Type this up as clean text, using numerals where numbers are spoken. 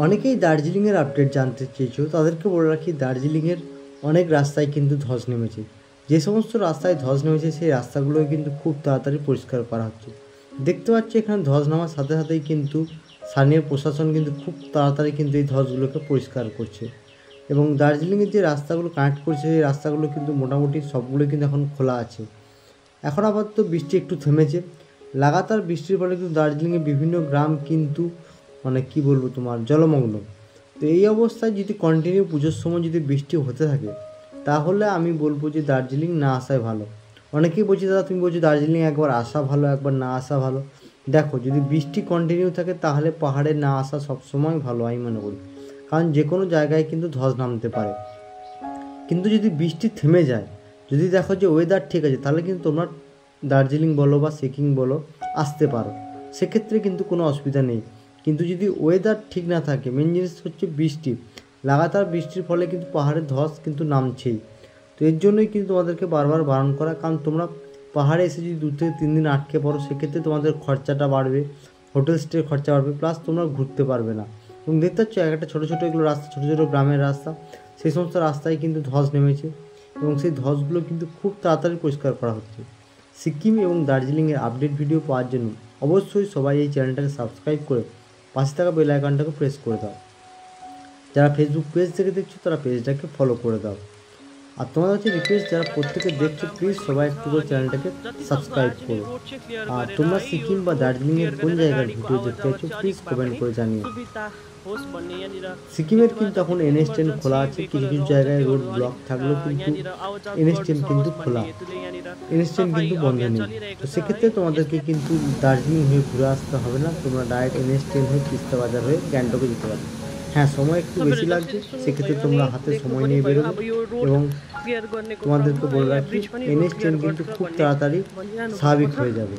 অনেকেই দার্জিলিংয়ের আপডেট জানতে চেয়েছো, তাদেরকে বলে রাখি দার্জিলিংয়ের অনেক রাস্তায় কিন্তু ধস নেমেছে। যে সমস্ত রাস্তায় ধস নেমেছে সেই রাস্তাগুলো কিন্তু খুব তাড়াতাড়ি পরিষ্কার করা হচ্ছে। দেখতে পাচ্ছি এখানে ধস নামার সাথে সাথেই কিন্তু স্থানীয় প্রশাসন কিন্তু খুব তাড়াতাড়ি কিন্তু এই ধসগুলোকে পরিষ্কার করছে। এবং দার্জিলিংয়ের যে রাস্তাগুলো কানেক্ট করছে সেই রাস্তাগুলো কিন্তু মোটামুটি সবগুলো কিন্তু এখন খোলা আছে। এখন আপাতত বৃষ্টি একটু থেমেছে। লাগাতার বৃষ্টির ফলে কিন্তু দার্জিলিংয়ে বিভিন্ন গ্রাম কিন্তু কি বলবো তোমার জলমগ্ন। তো এই অবস্থায় যদি কন্টিনিউ পুজোর সময় যদি বৃষ্টি হতে থাকে তাহলে আমি বলবো যে দার্জিলিং না আসাই ভালো। অনেকেই বলছে দাদা তুমি বলছো দার্জিলিং একবার আসা ভালো একবার না আসা ভালো। দেখো যদি বৃষ্টি কন্টিনিউ থাকে তাহলে পাহাড়ে না আসা সবসময় ভালো আমি মনে করি, কারণ যে কোনো জায়গায় কিন্তু ধস নামতে পারে। কিন্তু যদি বৃষ্টি থেমে যায়, যদি দেখো যে ওয়েদার ঠিক আছে, তাহলে কিন্তু তোমরা দার্জিলিং বলো বা সিকিম বলো আসতে পারো, সেক্ষেত্রে কিন্তু কোনো অসুবিধা নেই। কিন্তু যদি ওয়েদার ঠিক না থাকে, মেন জিনিস হচ্ছে বৃষ্টি, লাগাতার বৃষ্টির ফলে কিন্তু পাহাড়ের ধস কিন্তু নামছেই। তো এর জন্যই কিন্তু তোমাদেরকে বারবার বারণ করা, কারণ তোমরা পাহাড়ে এসে যদি 2 থেকে 3 দিন আটকে পড়ো সেক্ষেত্রে তোমাদের খরচাটা বাড়বে, হোটেল স্টের খরচা বাড়বে, প্লাস তোমরা ঘুরতে পারবে না। এবং দেখতে পাচ্ছ একটা ছোটো ছোটো এগুলো রাস্তা, ছোটো ছোটো গ্রামের রাস্তা, সেই সমস্ত রাস্তায় কিন্তু ধস নেমেছে এবং সেই ধসগুলো কিন্তু খুব তাড়াতাড়ি পরিষ্কার করা হচ্ছে। সিকিম এবং দার্জিলিংয়ের আপডেট ভিডিও পাওয়ার জন্য অবশ্যই সবাই এই চ্যানেলটাকে সাবস্ক্রাইব করে পাশে থাকা বেল আইকনটাকে প্রেস করে দাও। যারা ফেসবুক পেজ থেকে দেখছো তারা পেজটাকে ফলো করে দাও। আর তোমাদের হচ্ছে রিকোয়েস্ট, যারা প্রত্যেকে দেখছো প্লিজ সবাই একটু করে চ্যানেলটাকে সাবস্ক্রাইব করো। আর তোমরা সিকিম বা দার্জিলিংয়ের কোন জায়গার ভিডিও দেখতে চাইছো প্লিজ কমেন্ট করে জানিও। সিকিমের কিন্তু এখন NH10 খোলা আছে, কিছু কিছু জায়গায় রোড ব্লক থাকলেও কিন্তু NH10 কিন্তু খোলা, NH10 কিন্তু বন্ধ নেই। তো সেক্ষেত্রে তোমাদেরকে কিন্তু দার্জিলিং হয়ে ঘুরে আসতে হবে না, তোমরা ডাইরেক্ট NH10 হয়ে তিস্তা বাজার হয়ে গ্যাংটকে যেতে পারো। হ্যাঁ, সময় একটু বেশি লাগছে, সেক্ষেত্রে তোমরা হাতে সময় নিয়ে বেরোবে। এবং তোমাদেরকে বলে রাখি NH10 কিন্তু খুব তাড়াতাড়ি স্বাভাবিক হয়ে যাবে।